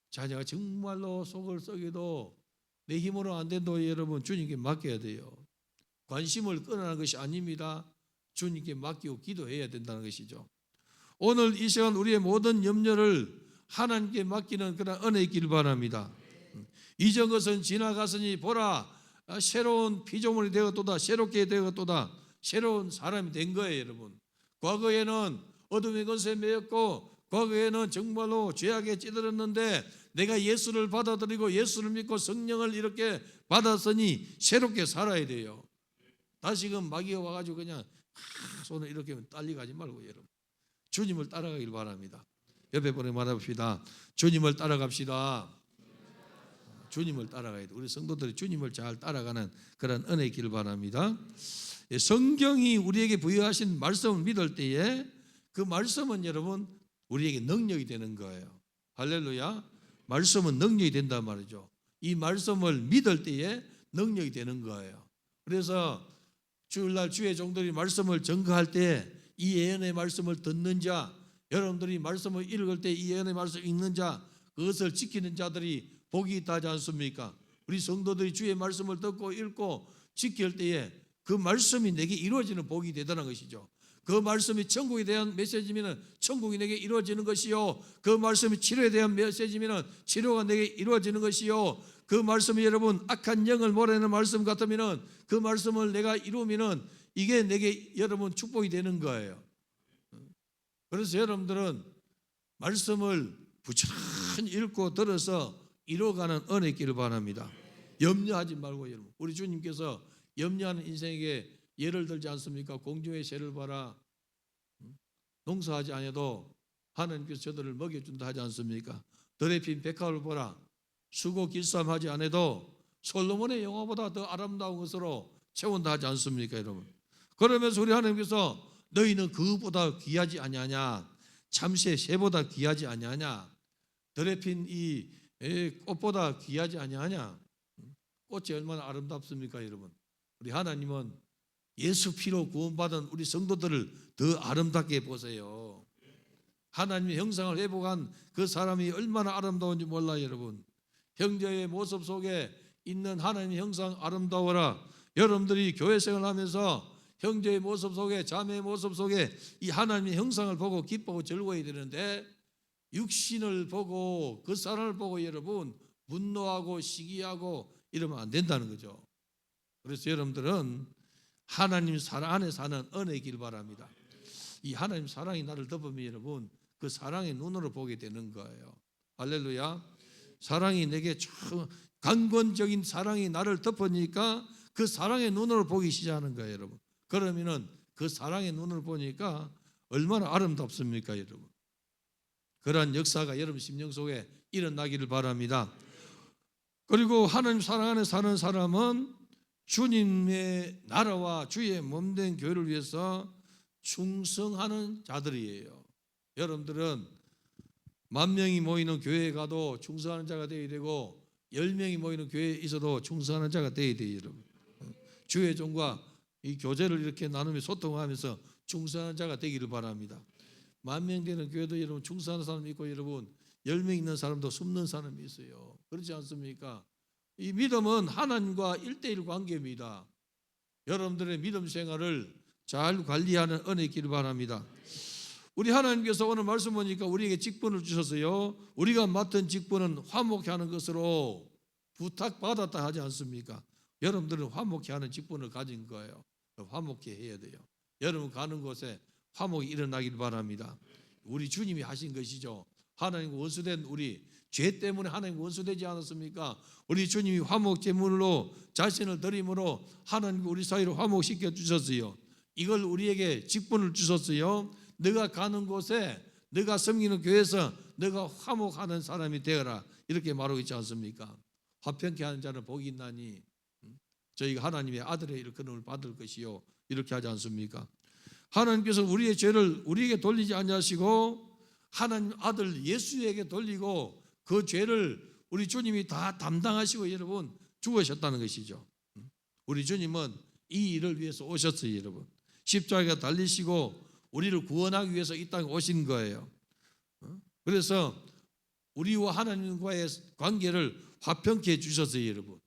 자녀가 정말로 속을 썩여도 내 힘으로 안 된다고 여러분 주님께 맡겨야 돼요. 관심을 끊어내는 것이 아닙니다. 주님께 맡기고 기도해야 된다는 것이죠. 오늘 이 시간 우리의 모든 염려를 하나님께 맡기는 그런 은혜 있기를 바랍니다. 이전 것은 지나갔으니 보라 새로운 피조물이 되었도다. 새롭게 되었도다. 새로운 사람이 된 거예요, 여러분. 과거에는 어둠의 권세에 매였고 과거에는 정말로 죄악에 찌들었는데 내가 예수를 받아들이고 예수를 믿고 성령을 이렇게 받았으니 새롭게 살아야 돼요. 다시금 마귀가 와가지고 그냥 손을 이렇게 하면 딸리가지 말고 여러분 주님을 따라가길 바랍니다. 옆에 분에 말해봅시다. 주님을 따라갑시다. 주님을 따라가야 돼. 우리 성도들이 주님을 잘 따라가는 그런 은혜 있기를 바랍니다. 성경이 우리에게 부여하신 말씀을 믿을 때에 그 말씀은 여러분 우리에게 능력이 되는 거예요. 할렐루야. 말씀은 능력이 된단 말이죠. 이 말씀을 믿을 때에 능력이 되는 거예요. 그래서 주일날 주의 종들이 말씀을 전거할 때 이 예언의 말씀을 듣는 자, 여러분들이 말씀을 읽을 때 이 예언의 말씀을 읽는 자, 그것을 지키는 자들이 복이 있다 하지 않습니까? 우리 성도들이 주의 말씀을 듣고 읽고 지킬 때에 그 말씀이 내게 이루어지는 복이 되다는 것이죠. 그 말씀이 천국에 대한 메시지면 천국이 내게 이루어지는 것이요, 그 말씀이 치료에 대한 메시지면 치료가 내게 이루어지는 것이요, 그 말씀이 여러분 악한 영을 몰아내는 말씀 같으면 그 말씀을 내가 이루면 이게 내게 여러분 축복이 되는 거예요. 그래서 여러분들은 말씀을 부지런히 읽고 들어서 이루어가는 은혜 있기를 바랍니다. 염려하지 말고 여러분, 우리 주님께서 염려하는 인생에게 예를 들지 않습니까? 공중의 새를 봐라. 농사하지 않아도 하나님께서 저들을 먹여준다 하지 않습니까? 들에 핀 백합을 보라. 수고 길쌈하지 않아도 솔로몬의 영화보다 더 아름다운 것으로 채운다 하지 않습니까, 여러분? 그러면서 우리 하나님께서 너희는 그것보다 귀하지 아니하냐? 참새 새보다 귀하지 아니하냐? 들에 핀 이 꽃보다 귀하지 아니하냐? 꽃이 얼마나 아름답습니까, 여러분? 우리 하나님은 예수 피로 구원받은 우리 성도들을 더 아름답게 보세요. 하나님의 형상을 회복한 그 사람이 얼마나 아름다운지 몰라요, 여러분. 형제의 모습 속에 있는 하나님의 형상 아름다워라. 여러분들이 교회 생활하면서 형제의 모습 속에, 자매의 모습 속에 이 하나님의 형상을 보고 기뻐하고 즐거워야 되는데, 육신을 보고 그 사람을 보고 여러분 분노하고 시기하고 이러면 안 된다는 거죠. 그래서 여러분들은 하나님 사랑 안에 사는 은혜이길 바랍니다. 이 하나님 사랑이 나를 덮으면 여러분 그 사랑의 눈으로 보게 되는 거예요. 할렐루야. 사랑이 내게 강권적인 사랑이 나를 덮으니까 그 사랑의 눈으로 보기 시작하는 거예요, 여러분. 그러면은 그 사랑의 눈을 보니까 얼마나 아름답습니까, 여러분. 그러한 역사가 여러분 심령 속에 일어나기를 바랍니다. 그리고 하나님 사랑 안에 사는 사람은 주님의 나라와 주의 몸된 교회를 위해서 충성하는 자들이에요. 여러분들은 10,000명이 모이는 교회에 가도 충성하는 자가 되어야 되고 10명이 모이는 교회에 있어도 충성하는 자가 되어야 돼요, 여러분. 주의 종과 이 교제를 이렇게 나누며 소통하면서 충성하는 자가 되기를 바랍니다. 10,000명 되는 교회도 여러분 충성하는 사람이 있고 여러분 10명 있는 사람도 숨는 사람이 있어요. 그렇지 않습니까? 이 믿음은 하나님과 1:1 관계입니다. 여러분들의 믿음 생활을 잘 관리하는 은혜 있기를 바랍니다. 우리 하나님께서 오늘 말씀 보니까 우리에게 직분을 주셨어요. 우리가 맡은 직분은 화목케 하는 것으로 부탁받았다 하지 않습니까? 여러분들은 화목케 하는 직분을 가진 거예요. 화목케 해야 돼요. 여러분 가는 곳에 화목이 일어나길 바랍니다. 우리 주님이 하신 것이죠. 하나님 원수된 우리 죄 때문에 하나님 원수되지 않았습니까? 우리 주님이 화목 제물로 자신을 드림으로 하나님 우리 사이로 화목시켜 주셨어요. 이걸 우리에게 직분을 주셨어요. 너가 가는 곳에 너가 섬기는 교회에서 너가 화목하는 사람이 되어라, 이렇게 말하고 있지 않습니까? 화평케 하는 자는 복이 있나니 저희가 하나님의 아들의 일컬음을 받을 것이요, 이렇게 하지 않습니까? 하나님께서 우리의 죄를 우리에게 돌리지 아니하시고 하나님 아들 예수에게 돌리고 그 죄를 우리 주님이 다 담당하시고 여러분 죽으셨다는 것이죠. 우리 주님은 이 일을 위해서 오셨어요, 여러분. 십자가에 달리시고 우리를 구원하기 위해서 이 땅에 오신 거예요. 그래서 우리와 하나님과의 관계를 화평케 해주셨어요, 여러분.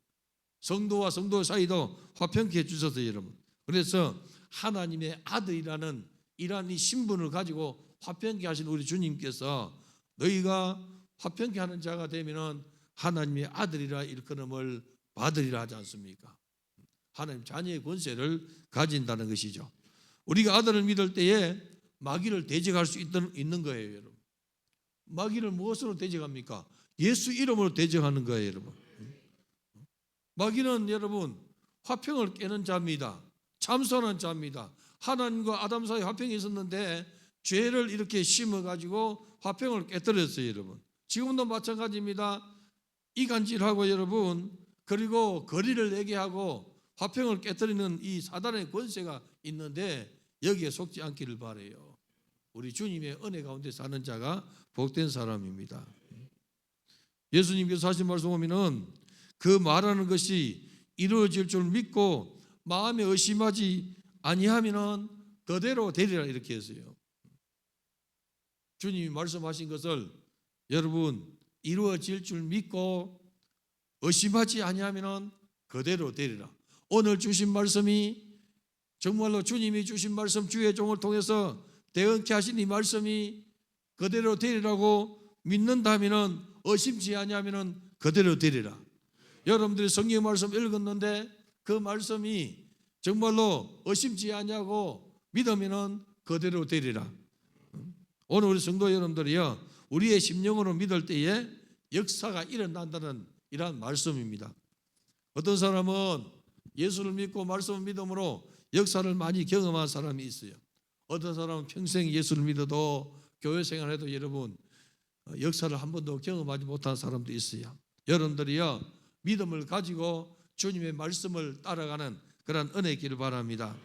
성도와 성도 사이도 화평케 해주셨어요, 여러분. 그래서 하나님의 아들이라는 이러한 이 신분을 가지고 화평케 하신 우리 주님께서 너희가 화평케 하는 자가 되면은 하나님의 아들이라 일컬음을 받으리라 하지 않습니까? 하나님 자녀의 권세를 가진다는 것이죠. 우리가 아들을 믿을 때에 마귀를 대적할 수 있는 거예요, 여러분. 마귀를 무엇으로 대적합니까? 예수 이름으로 대적하는 거예요, 여러분. 마귀는 여러분 화평을 깨는 자입니다. 참선한 자입니다. 하나님과 아담 사이 화평이 있었는데 죄를 이렇게 심어가지고 화평을 깨뜨렸어요, 여러분. 지금도 마찬가지입니다. 이간질하고 여러분, 그리고 거리를 내게 하고 화평을 깨뜨리는 이 사단의 권세가 있는데 여기에 속지 않기를 바라요. 우리 주님의 은혜 가운데 사는 자가 복된 사람입니다. 예수님께서 하신 말씀 보면은 그 말하는 것이 이루어질 줄 믿고 마음에 의심하지 아니하면은 그대로 되리라 이렇게 했어요. 주님이 말씀하신 것을 여러분 이루어질 줄 믿고 의심하지 아니하면은 그대로 되리라. 오늘 주신 말씀이 정말로 주님이 주신 말씀, 주의 종을 통해서 대언케 하신 이 말씀이 그대로 되리라고 믿는다면은 의심치 아니하면은 그대로 되리라. 여러분들이 성경 말씀 읽었는데 그 말씀이 정말로 의심치 아니하고 믿으면은 그대로 되리라. 오늘 우리 성도 여러분들이요, 우리의 심령으로 믿을 때에 역사가 일어난다는 이러한 말씀입니다. 어떤 사람은 예수를 믿고 말씀을 믿음으로 역사를 많이 경험한 사람이 있어요. 어떤 사람은 평생 예수를 믿어도 교회 생활해도 여러분 역사를 한 번도 경험하지 못한 사람도 있어요. 여러분들이요, 믿음을 가지고 주님의 말씀을 따라가는 그런 은혜 있기를 바랍니다.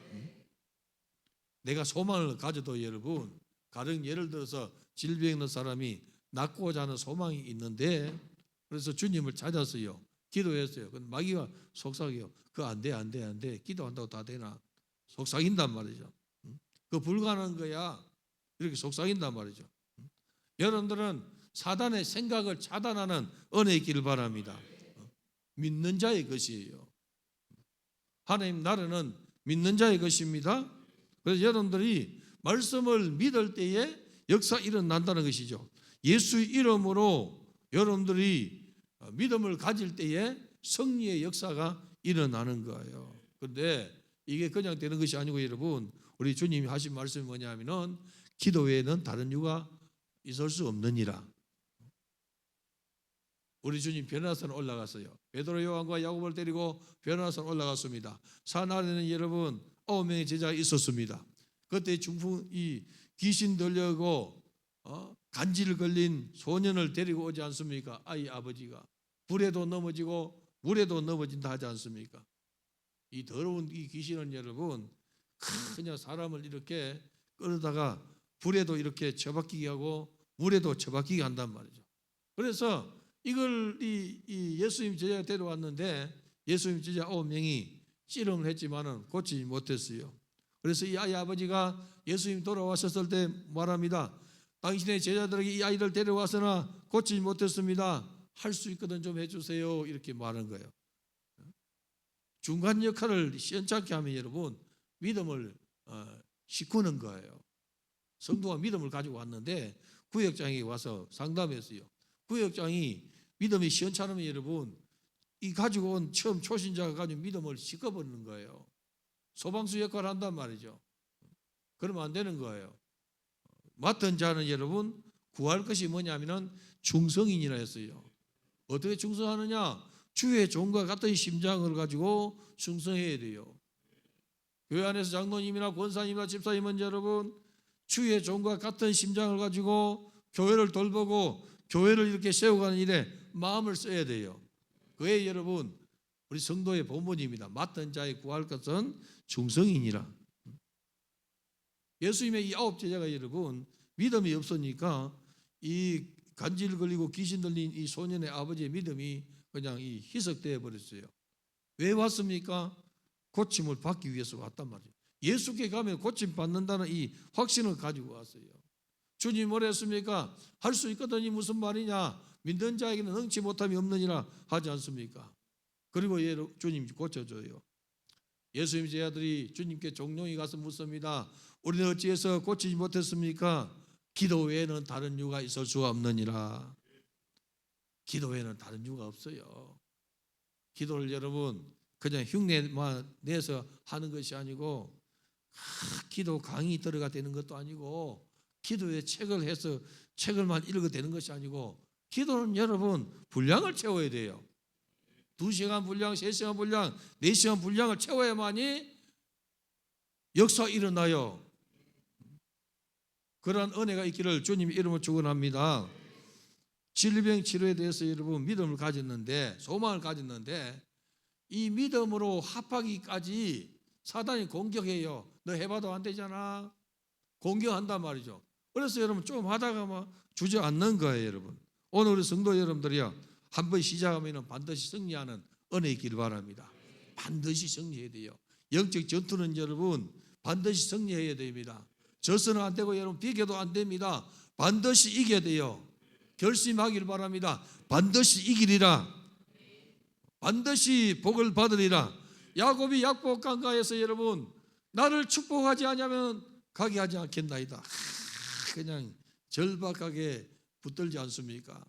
내가 소망을 가져도 여러분, 가령 예를 들어서 질병 있는 사람이 낫고자 하는 소망이 있는데 그래서 주님을 찾았어요. 기도했어요. 근데 마귀가 속삭여요. 그거 안 돼. 기도한다고 다 되나? 속삭인단 말이죠. 그거 불가능한 거야. 이렇게 속삭인단 말이죠. 여러분들은 사단의 생각을 차단하는 은혜 있기를 바랍니다. 믿는 자의 것이에요. 하나님 나라는 믿는 자의 것입니다. 그래서 여러분들이 말씀을 믿을 때에 역사 일어난다는 것이죠. 예수 이름으로 여러분들이 믿음을 가질 때에 승리의 역사가 일어나는 거예요. 그런데 이게 그냥 되는 것이 아니고 여러분, 우리 주님이 하신 말씀이 뭐냐면은 기도 외에는 다른 이유가 있을 수 없느니라. 우리 주님 변화산 올라갔어요. 베드로, 요한과 야고보를 데리고 변화산 올라갔습니다. 산 아래는 여러분 9명의 제자가 있었습니다. 그때 이 귀신 들려고 간질 걸린 소년을 데리고 오지 않습니까? 아이 아버지가 불에도 넘어지고 물에도 넘어진다 하지 않습니까? 이 더러운 이 귀신은 여러분 그냥 사람을 이렇게 끌어다가 불에도 이렇게 처박히게 하고 물에도 처박히게 한단 말이죠. 그래서 이걸 이 예수님 제자가 데려왔는데 예수님 제자 9명이 씨름을 했지만은 고치지 못했어요. 그래서 이 아이 아버지가 예수님 돌아왔었을 때 말합니다. 당신의 제자들에게 이 아이를 데려와서나 고치지 못했습니다. 할 수 있거든 좀 해주세요. 이렇게 말한 거예요. 중간 역할을 시원찮게 하면 여러분 믿음을 시키는 거예요. 성도가 믿음을 가지고 왔는데 구역장이 와서 상담했어요. 구역장이 믿음이 시원찮으면 여러분 이 가지고 온 처음 초신자가 가지고 믿음을 시켜버리는 거예요. 소방수 역할을 한단 말이죠. 그러면 안 되는 거예요. 맡은 자는 여러분 구할 것이 뭐냐면은 충성인이라 했어요. 어떻게 충성하느냐? 주의 종과 같은 심장을 가지고 충성해야 돼요. 교회 안에서 장로님이나 권사님이나 집사님은 여러분 주의 종과 같은 심장을 가지고 교회를 돌보고 교회를 이렇게 세워가는 일에 마음을 써야 돼요. 그에 여러분 우리 성도의 본분입니다. 맡은 자의 구할 것은 충성이니라. 예수님의 이 9 제자가 여러분 믿음이 없으니까 이 간질 걸리고 귀신 들린 이 소년의 아버지의 믿음이 그냥 이 희석되어 버렸어요. 왜 왔습니까? 고침을 받기 위해서 왔단 말이에요. 예수께 가면 고침 받는다는 이 확신을 가지고 왔어요. 주님 뭐라 했습니까? 할 수 있거든이 무슨 말이냐? 믿는 자에게는 능치 못함이 없느니라 하지 않습니까? 그리고 주님이 고쳐줘요. 예수님 제자들이 주님께 종용이 가서 묻습니다. 우리는 어찌해서 고치지 못했습니까? 기도 외에는 다른 이유가 있을 수가 없느니라. 기도 외에는 다른 이유가 없어요. 기도를 여러분 그냥 흉내만 내서 하는 것이 아니고 기도 강의 들어가 되는 것도 아니고 기도에 책을 해서 책을만 읽어 되는 것이 아니고 기도는 여러분 분량을 채워야 돼요. 2시간 분량, 3시간 분량, 4시간 분량을 채워야만이 역사 일어나요. 그러한 은혜가 있기를 주님 이름으로 축원합니다. 질병 치료에 대해서 여러분 믿음을 가졌는데, 소망을 가졌는데, 이 믿음으로 합하기까지 사단이 공격해요. 너 해봐도 안 되잖아. 공격한단 말이죠. 그래서 여러분 좀 하다가 막 주저앉는 거예요. 여러분, 오늘 우리 성도 여러분들이요, 한번 시작하면 반드시 승리하는 은혜 있기를 바랍니다. 반드시 승리해야 돼요. 영적 전투는 여러분 반드시 승리해야 됩니다. 져서는 안 되고 여러분 비겨도 안 됩니다. 반드시 이겨야 돼요. 결심하기를 바랍니다. 반드시 이기리라. 반드시 복을 받으리라. 야곱이 약복 강가에서 여러분 나를 축복하지 않으면 가게 하지 않겠나이다. 그냥 절박하게 붙들지 않습니까?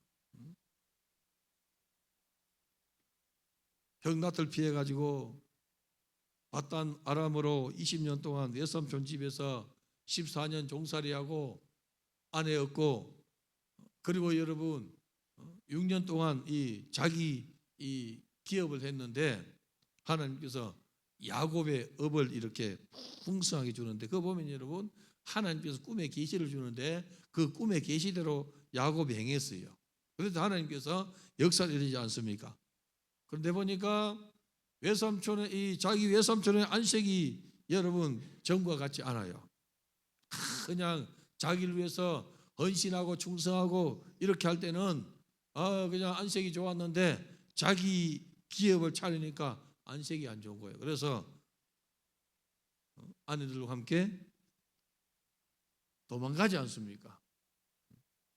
병낫을 피해가지고 바단 아람으로 20년 동안 외삼촌 집에서 14년 종살이하고 아내 얻고, 그리고 여러분 6년 동안 자기 기업을 했는데 하나님께서 야곱의 업을 이렇게 풍성하게 주는데, 그거 보면 여러분 하나님께서 꿈에 계시를 주는데 그 꿈의 계시대로 야곱이 행했어요. 그래서 하나님께서 역사를 이루지 않습니까? 그런데 보니까 자기 외삼촌의 안색이 여러분 전과 같지 않아요. 그냥 자기를 위해서 헌신하고 충성하고 이렇게 할 때는 그냥 안색이 좋았는데 자기 기업을 차리니까 안색이 안 좋은 거예요. 그래서 아내들과 함께 도망가지 않습니까?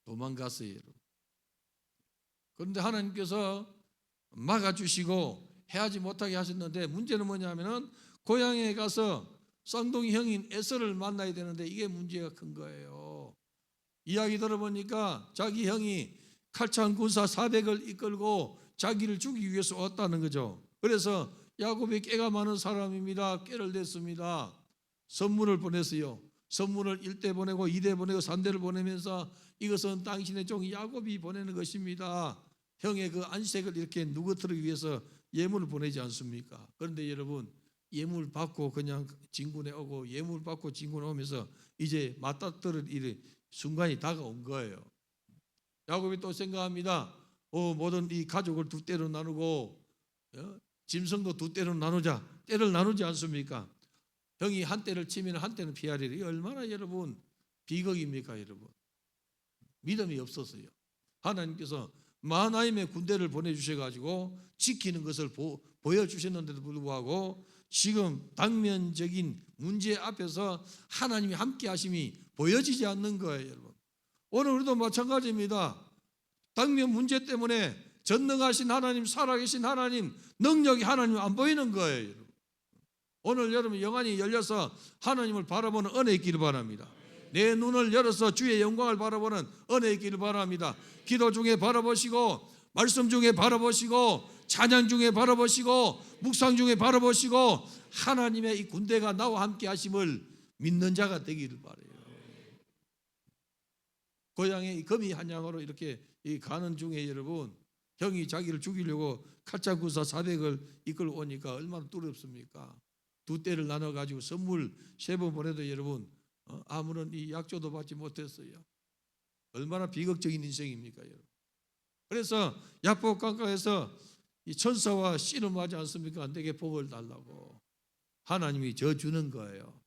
도망갔어요, 여러분. 그런데 하나님께서 막아주시고 해하지 못하게 하셨는데, 문제는 뭐냐면은 고향에 가서 쌍둥이 형인 에서를 만나야 되는데 이게 문제가 큰 거예요. 이야기 들어보니까 자기 형이 칼찬 군사 400을 이끌고 자기를 죽이기 위해서 왔다는 거죠. 그래서 야곱이 깨가 많은 사람입니다. 깨를 냈습니다. 선물을 보냈어요. 선물을 1대 보내고 2대 보내고 3대를 보내면서 이것은 당신의 종 야곱이 보내는 것입니다. 형의 그 안색을 이렇게 누구트르기 위해서 예물을 보내지 않습니까? 그런데 여러분 예물 받고 그냥 진군에 오고 예물 받고 진군에 오면서 이제 맞닥뜨릴 일이 순간이 다가온 거예요. 야곱이 또 생각합니다. 모든 이 가족을 두 떼로 나누고 짐승도 두 떼로 나누자. 떼를 나누지 않습니까? 형이 한 떼를 치면 한 떼는 피하리라. 이게 얼마나 여러분 비극입니까? 여러분 믿음이 없었어요. 하나님께서 마하나임의 군대를 보내주셔가지고 지키는 것을 보여주셨는데도 불구하고 지금 당면적인 문제 앞에서 하나님이 함께 하심이 보여지지 않는 거예요. 여러분 오늘 우리도 마찬가지입니다. 당면 문제 때문에 전능하신 하나님, 살아계신 하나님, 능력이 하나님 안 보이는 거예요. 여러분. 오늘 여러분 영안이 열려서 하나님을 바라보는 은혜 있기를 바랍니다. 내 눈을 열어서 주의 영광을 바라보는 은혜 있기를 바랍니다. 기도 중에 바라보시고, 말씀 중에 바라보시고, 찬양 중에 바라보시고, 묵상 중에 바라보시고, 하나님의 이 군대가 나와 함께 하심을 믿는 자가 되기를 바라요. 고향에 이 거미 한 양으로 이렇게 가는 중에 여러분 형이 자기를 죽이려고 칼자 군사 400을 이끌고 오니까 얼마나 두렵습니까? 두 떼를 나눠가지고 선물 3번 보내도 여러분 아무런 이 약조도 받지 못했어요. 얼마나 비극적인 인생입니까, 여러분? 그래서 야복 강가에서 이 천사와 씨름하지 않습니까? 내게 복을 달라고 하나님이 저 주는 거예요.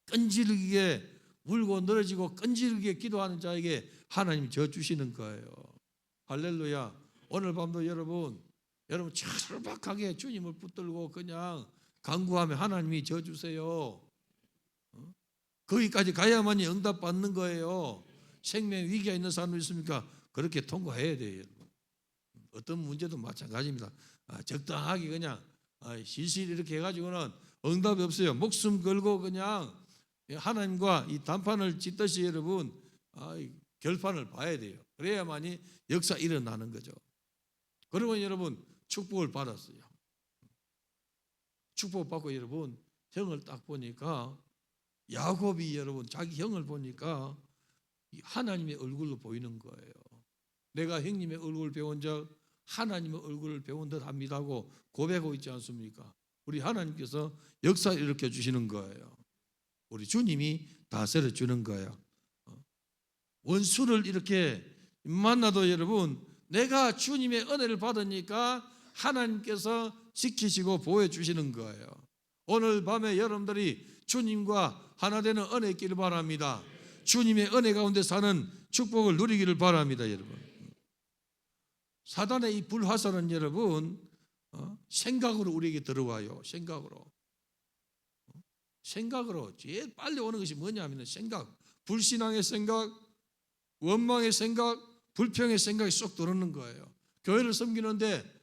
끈질기게 울고 늘어지고 끈질기게 기도하는 자에게 하나님이 저 주시는 거예요. 할렐루야. 오늘 밤도 여러분 절박하게 주님을 붙들고 그냥 간구하면 하나님이 저 주세요. 거기까지 가야만이 응답받는 거예요. 생명 위기가 있는 사람도 있습니까? 그렇게 통과해야 돼요. 어떤 문제도 마찬가지입니다. 적당하게 그냥 실실 이렇게 해가지고는 응답이 없어요. 목숨 걸고 그냥 하나님과 이 단판을 짓듯이 여러분 결판을 봐야 돼요. 그래야만이 역사 일어나는 거죠. 그러면 여러분 축복을 받았어요. 축복받고 여러분 형을 딱 보니까 야곱이 여러분 자기 형을 보니까 하나님의 얼굴로 보이는 거예요. 내가 형님의 얼굴을 배운 적 하나님의 얼굴을 배운 듯 합니다고 고백하고 있지 않습니까? 우리 하나님께서 역사를 일으켜 주시는 거예요. 우리 주님이 다스려 주는 거예요. 원수를 이렇게 만나도 여러분, 내가 주님의 은혜를 받으니까 하나님께서 지키시고 보호해 주시는 거예요. 오늘 밤에 여러분들이 주님과 하나 되는 은혜 있기를 바랍니다. 주님의 은혜 가운데 사는 축복을 누리기를 바랍니다. 여러분, 사단의 이 불화살은 여러분 생각으로 우리에게 들어와요. 생각으로 제일 빨리 오는 것이 뭐냐면 생각, 불신앙의 생각, 원망의 생각, 불평의 생각이 쏙 들어오는 거예요. 교회를 섬기는데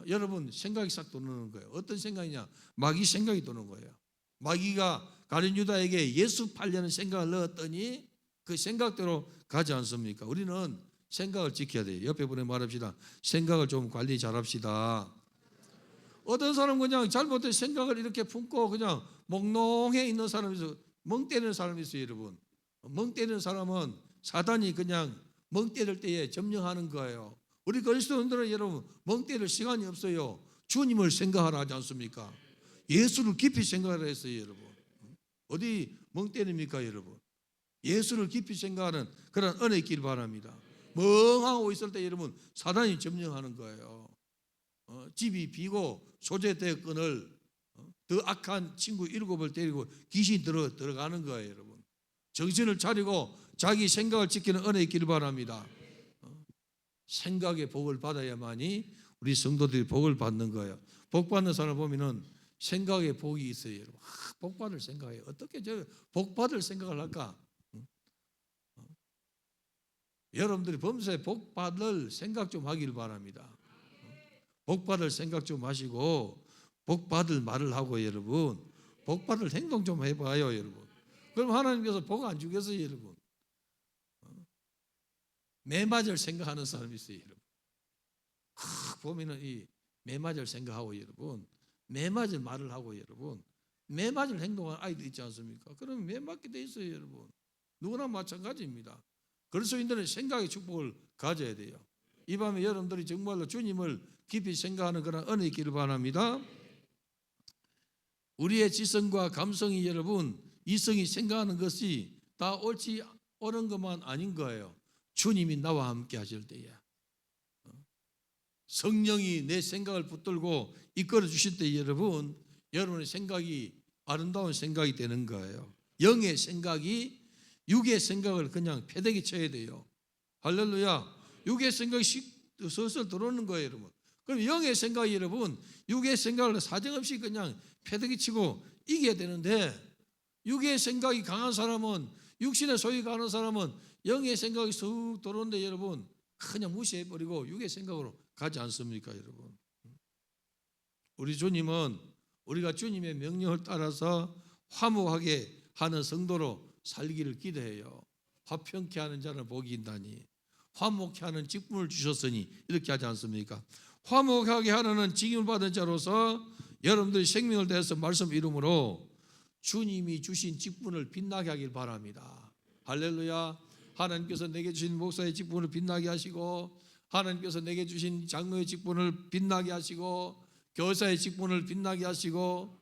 여러분 생각이 싹 도는 거예요. 어떤 생각이냐? 마귀 생각이 도는 거예요. 마귀가 가룟 유다에게 예수 팔려는 생각을 넣었더니 그 생각대로 가지 않습니까? 우리는 생각을 지켜야 돼요. 옆에 분에 말합시다. 생각을 좀 관리 잘합시다. 어떤 사람은 그냥 잘못된 생각을 이렇게 품고 그냥 몽롱해 있는 사람이 있어요. 멍 때리는 사람이 있어요. 여러분, 멍 때리는 사람은 사단이 그냥 멍 때릴 때에 점령하는 거예요. 우리 그리스도인들은 여러분 멍 때릴 시간이 없어요. 주님을 생각하라 하지 않습니까? 예수를 깊이 생각하라 했어요. 여러분, 어디 멍 때립니까? 여러분, 예수를 깊이 생각하는 그런 은혜 있기를 바랍니다. 멍하고 있을 때 여러분 사단이 점령하는 거예요. 집이 비고 소재대 끈을 더 악한 친구 7을 때리고 귀신이 들어가는 거예요. 여러분, 정신을 차리고 자기 생각을 지키는 은혜 있기를 바랍니다. 생각의 복을 받아야만이 우리 성도들이 복을 받는 거예요. 복 받는 사람을 보면은 생각의 복이 있어요. 여러분, 복 받을 생각이에요. 어떻게 저 복 받을 생각을 할까? 여러분들이 범사에 복 받을 생각 좀 하길 바랍니다. 복 받을 생각 좀 하시고 복 받을 말을 하고 여러분 복 받을 행동 좀 해봐요. 여러분, 그럼 하나님께서 복 안 주겠어요. 여러분, 매 맞을 생각하는 사람이 있어요. 여러분, 보면은 이 매 맞을 생각하고 여러분 매 맞을 말을 하고 여러분 매 맞을 행동하는 아이들 있지 않습니까? 그러면 매 맞게 돼 있어요. 여러분, 누구나 마찬가지입니다. 그리스도인들은 생각의 축복을 가져야 돼요. 이 밤에 여러분들이 정말로 주님을 깊이 생각하는 그런 은혜 있기를 바랍니다. 우리의 지성과 감성이 여러분 이성이 생각하는 것이 다 옳지 옳은 것만 아닌 거예요. 주님이 나와 함께 하실 때에 성령이 내 생각을 붙들고 이끌어 주실 때 여러분 여러분의 생각이 아름다운 생각이 되는 거예요. 영의 생각이 육의 생각을 그냥 패대기 쳐야 돼요. 할렐루야. 육의 생각이 슬슬 들어오는 거예요. 여러분, 그럼 영의 생각이 여러분 육의 생각을 사정없이 그냥 패대기 치고 이겨야 되는데 육의 생각이 강한 사람은 육신의 소위 가는 사람은 영의 생각이 쑥 들어오는데 여러분 그냥 무시해버리고 육의 생각으로 가지 않습니까? 여러분, 우리 주님은 우리가 주님의 명령을 따라서 화목하게 하는 성도로 살기를 기대해요. 화평케 하는 자는 복이 있나니 화목케 하는 직분을 주셨으니 이렇게 하지 않습니까? 화목하게 하는 직임을 받은 자로서 여러분들이 생명을 다해서 말씀 이름으로 주님이 주신 직분을 빛나게 하길 바랍니다. 할렐루야. 하나님께서 내게 주신 목사의 직분을 빛나게 하시고 하나님께서 내게 주신 장로의 직분을 빛나게 하시고 교사의 직분을 빛나게 하시고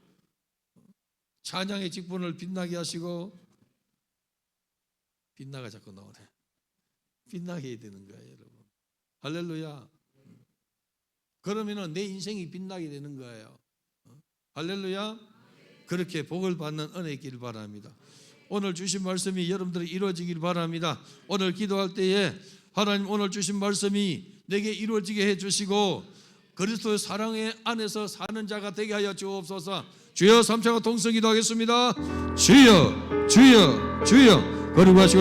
찬양의 직분을 빛나게 하시고 빛나가 자꾸 나오네. 빛나게 해야 되는 거예요. 여러분, 할렐루야. 그러면은 내 인생이 빛나게 되는 거예요. 할렐루야. 그렇게 복을 받는 은혜 있기를 바랍니다. 오늘 주신 말씀이 여러분들이 이루어지길 바랍니다. 오늘 기도할 때에 하나님 오늘 주신 말씀이 내게 이루어지게 해주시고 그리스도의 사랑의 안에서 사는 자가 되게 하여 주옵소서. 주여, 삼창과 동성 기도하겠습니다. 주여 주여 주여. 거룩하시고